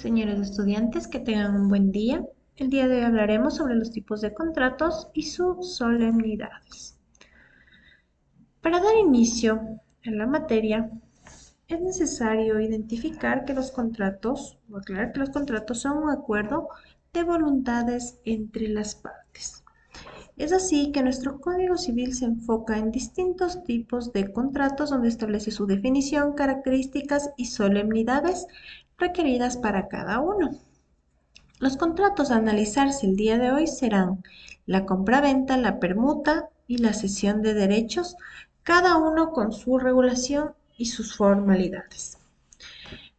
Señores estudiantes, que tengan un buen día. El día de hoy hablaremos sobre los tipos de contratos y sus solemnidades. Para dar inicio a la materia, es necesario identificar que los contratos, o aclarar que los contratos son un acuerdo de voluntades entre las partes. Es así que nuestro Código Civil se enfoca en distintos tipos de contratos donde establece su definición, características y solemnidades requeridas para cada uno. Los contratos a analizarse el día de hoy serán la compraventa, la permuta y la cesión de derechos, cada uno con su regulación y sus formalidades.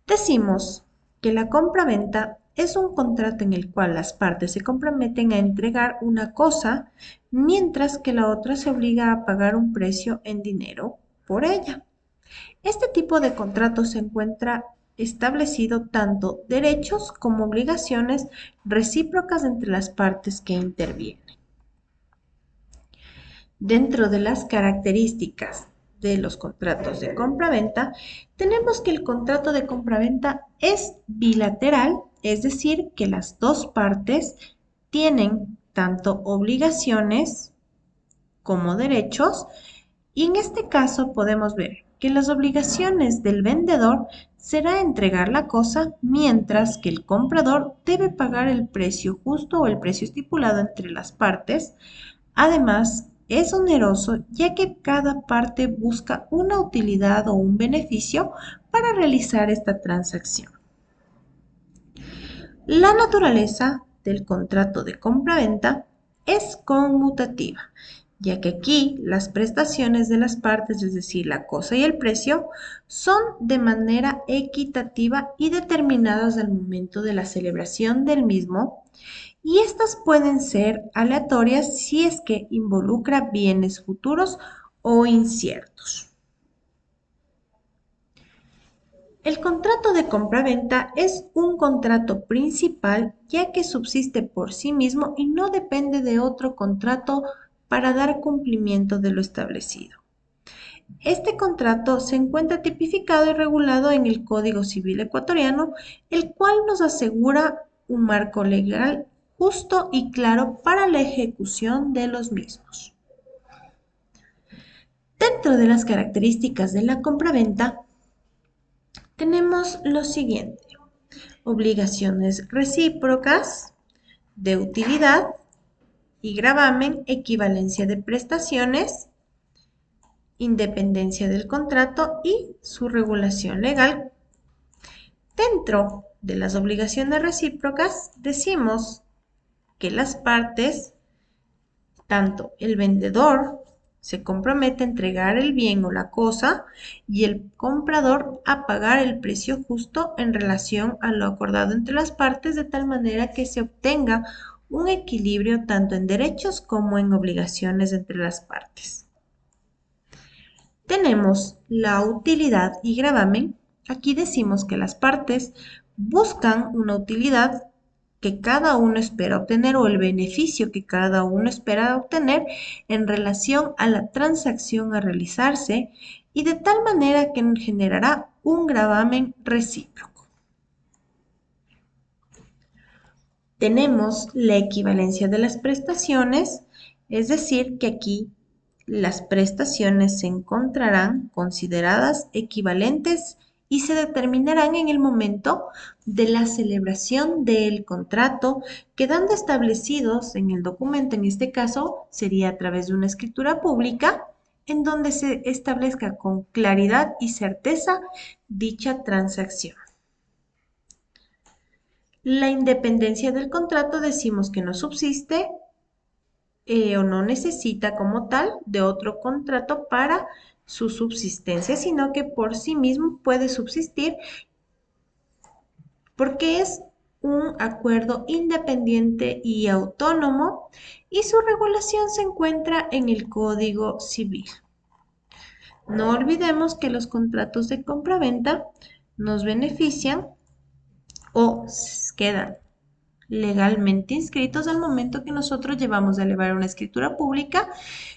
Decimos que la compraventa es un contrato en el cual las partes se comprometen a entregar una cosa, mientras que la otra se obliga a pagar un precio en dinero por ella. Este tipo de contrato se encuentra establecido tanto derechos como obligaciones recíprocas entre las partes que intervienen. Dentro de las características de los contratos de compraventa, tenemos que el contrato de compraventa es bilateral, es decir, que las dos partes tienen tanto obligaciones como derechos, y en este caso podemos ver que las obligaciones del vendedor será entregar la cosa, mientras que el comprador debe pagar el precio justo o el precio estipulado entre las partes. Además, es oneroso ya que cada parte busca una utilidad o un beneficio para realizar esta transacción. La naturaleza del contrato de compraventa es conmutativa, ya que aquí las prestaciones de las partes, es decir, la cosa y el precio, son de manera equitativa y determinadas al momento de la celebración del mismo, y estas pueden ser aleatorias si es que involucra bienes futuros o inciertos. El contrato de compraventa es un contrato principal ya que subsiste por sí mismo y no depende de otro contrato para dar cumplimiento de lo establecido. Este contrato se encuentra tipificado y regulado en el Código Civil ecuatoriano, el cual nos asegura un marco legal justo y claro para la ejecución de los mismos. Dentro de las características de la compraventa, tenemos lo siguiente: obligaciones recíprocas, de utilidad y gravamen, equivalencia de prestaciones, independencia del contrato y su regulación legal. Dentro de las obligaciones recíprocas decimos que las partes, tanto el vendedor se compromete a entregar el bien o la cosa y el comprador a pagar el precio justo en relación a lo acordado entre las partes, de tal manera que se obtenga un equilibrio tanto en derechos como en obligaciones entre las partes. Tenemos la utilidad y gravamen. Aquí decimos que las partes buscan una utilidad que cada uno espera obtener o el beneficio que cada uno espera obtener en relación a la transacción a realizarse, y de tal manera que generará un gravamen recíproco. Tenemos la equivalencia de las prestaciones, es decir, que aquí las prestaciones se encontrarán consideradas equivalentes y se determinarán en el momento de la celebración del contrato, quedando establecidos en el documento. En este caso sería a través de una escritura pública en donde se establezca con claridad y certeza dicha transacción. La independencia del contrato decimos que no subsiste o no necesita como tal de otro contrato para su subsistencia, sino que por sí mismo puede subsistir porque es un acuerdo independiente y autónomo, y su regulación se encuentra en el Código Civil. No olvidemos que los contratos de compraventa nos benefician o quedan legalmente inscritos al momento que nosotros llevamos a elevar una escritura pública,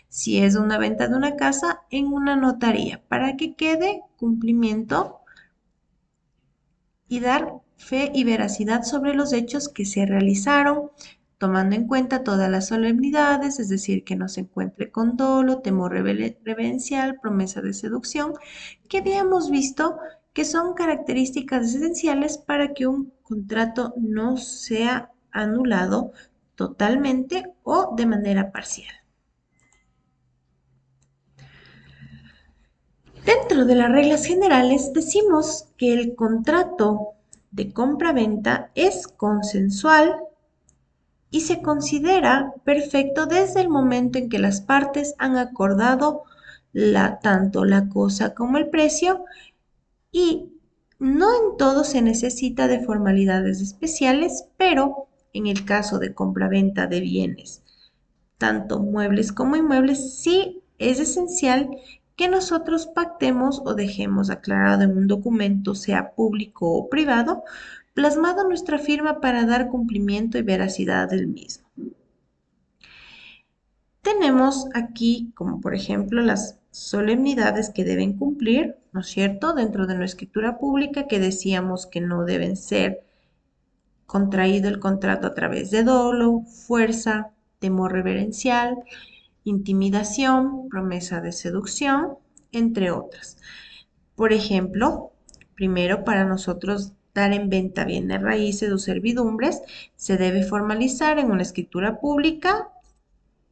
si es una venta de una casa, en una notaría, para que quede cumplimiento y dar fe y veracidad sobre los hechos que se realizaron, tomando en cuenta todas las solemnidades, es decir, que no se encuentre con dolo, temor reverencial, promesa de seducción, que habíamos visto que son características esenciales para que un contrato no sea anulado totalmente o de manera parcial. Dentro de las reglas generales decimos que el contrato de compra-venta es consensual y se considera perfecto desde el momento en que las partes han acordado tanto la cosa como el precio, y no en todo se necesita de formalidades especiales, pero en el caso de compra-venta de bienes, tanto muebles como inmuebles, sí es esencial que nosotros pactemos o dejemos aclarado en un documento, sea público o privado, plasmado nuestra firma para dar cumplimiento y veracidad del mismo. Tenemos aquí, como por ejemplo, las solemnidades que deben cumplir, ¿no es cierto?, dentro de nuestra escritura pública, que decíamos que no deben ser contraído el contrato a través de dolo, fuerza, temor reverencial, intimidación, promesa de seducción, entre otras. Por ejemplo, primero, para nosotros dar en venta bienes raíces o servidumbres, se debe formalizar en una escritura pública,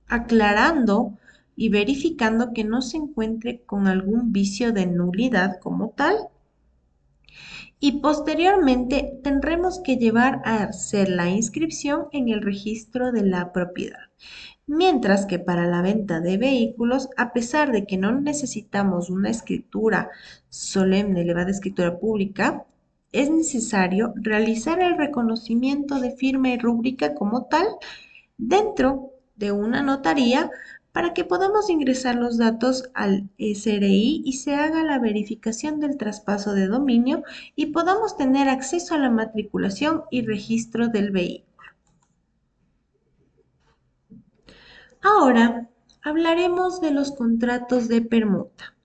aclarando y verificando que no se encuentre con algún vicio de nulidad como tal. Y posteriormente tendremos que llevar a hacer la inscripción en el registro de la propiedad. Mientras que para la venta de vehículos, a pesar de que no necesitamos una escritura solemne, elevada escritura pública, es necesario realizar el reconocimiento de firma y rúbrica como tal dentro de una notaría para que podamos ingresar los datos al SRI y se haga la verificación del traspaso de dominio y podamos tener acceso a la matriculación y registro del vehículo. Ahora hablaremos de los contratos de permuta.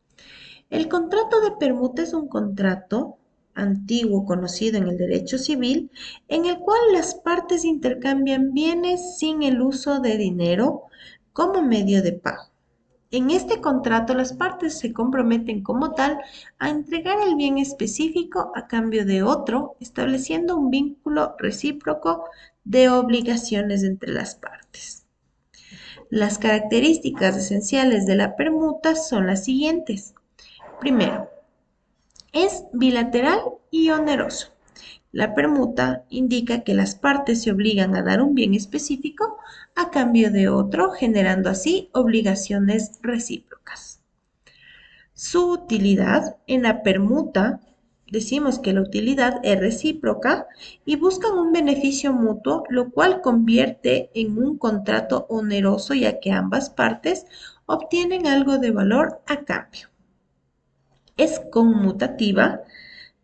El contrato de permuta es un contrato antiguo conocido en el derecho civil en el cual las partes intercambian bienes sin el uso de dinero como medio de pago. En este contrato las partes se comprometen como tal a entregar el bien específico a cambio de otro, estableciendo un vínculo recíproco de obligaciones entre las partes. Las características esenciales de la permuta son las siguientes. Primero, es bilateral y oneroso. La permuta indica que las partes se obligan a dar un bien específico a cambio de otro, generando así obligaciones recíprocas. Su utilidad: en la permuta decimos que la utilidad es recíproca y buscan un beneficio mutuo, lo cual convierte en un contrato oneroso, ya que ambas partes obtienen algo de valor a cambio. Es conmutativa,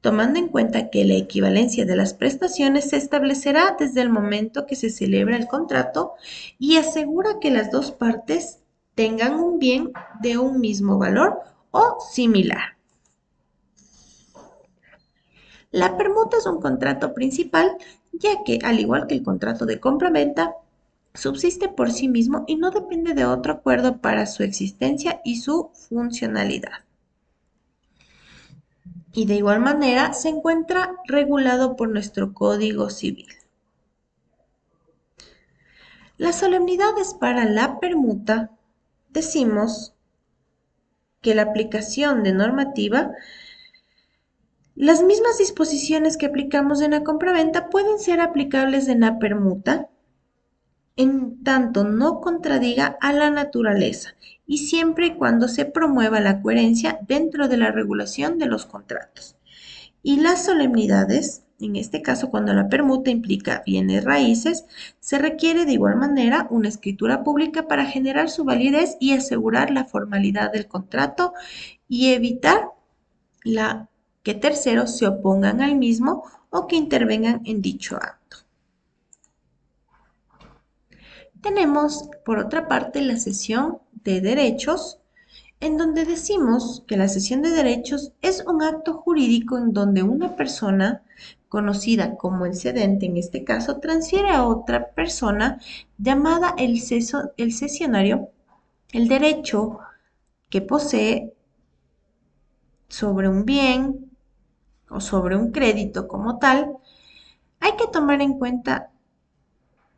tomando en cuenta que la equivalencia de las prestaciones se establecerá desde el momento que se celebra el contrato y asegura que las dos partes tengan un bien de un mismo valor o similar. La permuta es un contrato principal, ya que, al igual que el contrato de compra-venta, subsiste por sí mismo y no depende de otro acuerdo para su existencia y su funcionalidad. Y de igual manera se encuentra regulado por nuestro Código Civil. Las solemnidades para la permuta, decimos que la aplicación de normativa, las mismas disposiciones que aplicamos en la compraventa pueden ser aplicables en la permuta, en tanto no contradiga a la naturaleza y siempre y cuando se promueva la coherencia dentro de la regulación de los contratos. Y las solemnidades, en este caso cuando la permuta implica bienes raíces, se requiere de igual manera una escritura pública para generar su validez y asegurar la formalidad del contrato y evitar que terceros se opongan al mismo o que intervengan en dicho acto. Tenemos, por otra parte, la cesión de derechos, en donde decimos que la cesión de derechos es un acto jurídico en donde una persona conocida como el cedente en este caso, transfiere a otra persona llamada el cesionario el derecho que posee sobre un bien o sobre un crédito como tal. Hay que tomar en cuenta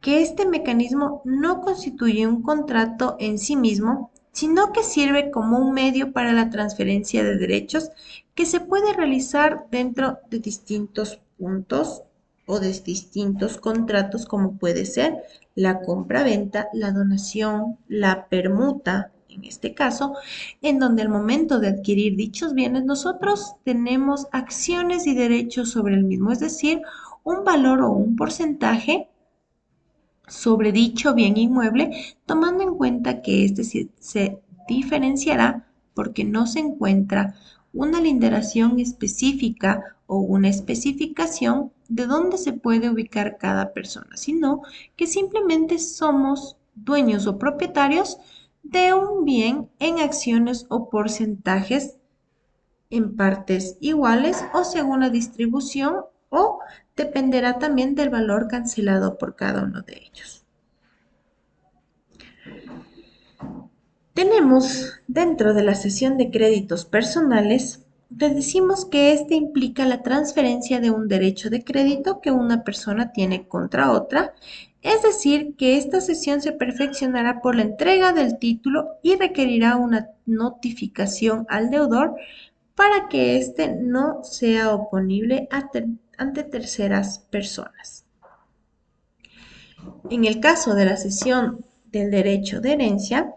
que este mecanismo no constituye un contrato en sí mismo, sino que sirve como un medio para la transferencia de derechos que se puede realizar dentro de distintos puntos o de distintos contratos, como puede ser la compra-venta, la donación, la permuta, en este caso, en donde al momento de adquirir dichos bienes nosotros tenemos acciones y derechos sobre el mismo, es decir, un valor o un porcentaje sobre dicho bien inmueble, tomando en cuenta que este se diferenciará porque no se encuentra una linderación específica o una especificación de dónde se puede ubicar cada persona, sino que simplemente somos dueños o propietarios de un bien en acciones o porcentajes en partes iguales o según la distribución, o dependerá también del valor cancelado por cada uno de ellos. Tenemos dentro de la sesión de créditos personales, te decimos que este implica la transferencia de un derecho de crédito que una persona tiene contra otra, es decir, que esta sesión se perfeccionará por la entrega del título y requerirá una notificación al deudor para que éste no sea oponible ante terceras personas. En el caso de la cesión del derecho de herencia,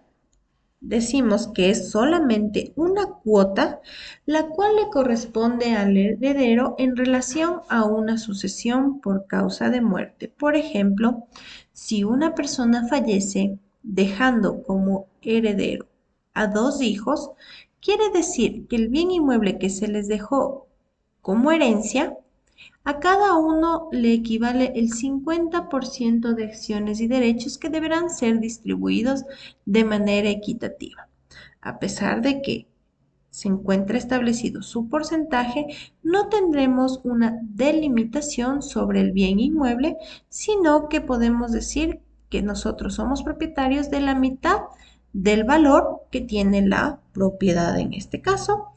decimos que es solamente una cuota la cual le corresponde al heredero en relación a una sucesión por causa de muerte. Por ejemplo, si una persona fallece dejando como heredero a dos hijos, quiere decir que el bien inmueble que se les dejó como herencia, a cada uno le equivale el 50% de acciones y derechos que deberán ser distribuidos de manera equitativa. A pesar de que se encuentra establecido su porcentaje, no tendremos una delimitación sobre el bien inmueble, sino que podemos decir que nosotros somos propietarios de la mitad del valor que tiene la propiedad en este caso.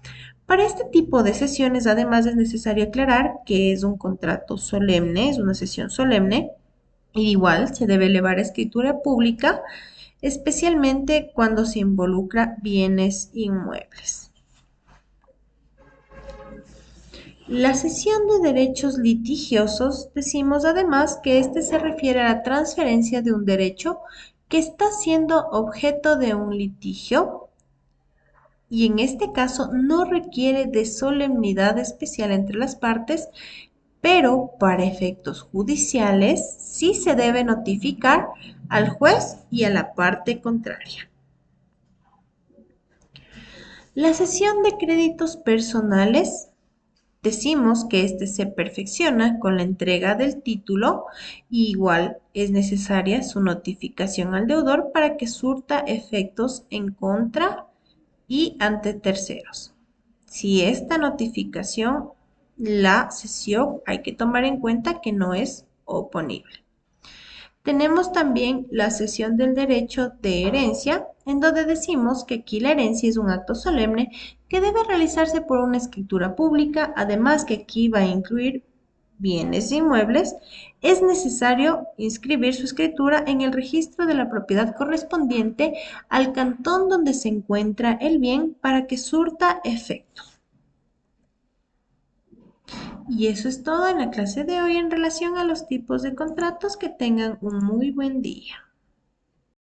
Para este tipo de sesiones, además, es necesario aclarar que es un contrato solemne, es una sesión solemne, y igual se debe elevar a escritura pública, especialmente cuando se involucra bienes inmuebles. La cesión de derechos litigiosos, decimos además que este se refiere a la transferencia de un derecho que está siendo objeto de un litigio y en este caso no requiere de solemnidad especial entre las partes, pero para efectos judiciales sí se debe notificar al juez y a la parte contraria. La cesión de créditos personales, decimos que este se perfecciona con la entrega del título y igual es necesaria su notificación al deudor para que surta efectos en contra y ante terceros. Si esta notificación, la cesión, hay que tomar en cuenta que no es oponible. Tenemos también la cesión del derecho de herencia, en donde decimos que aquí la herencia es un acto solemne que debe realizarse por una escritura pública, además que aquí va a incluir bienes inmuebles, es necesario inscribir su escritura en el registro de la propiedad correspondiente al cantón donde se encuentra el bien para que surta efecto. Y eso es todo en la clase de hoy en relación a los tipos de contratos. Que tengan un muy buen día.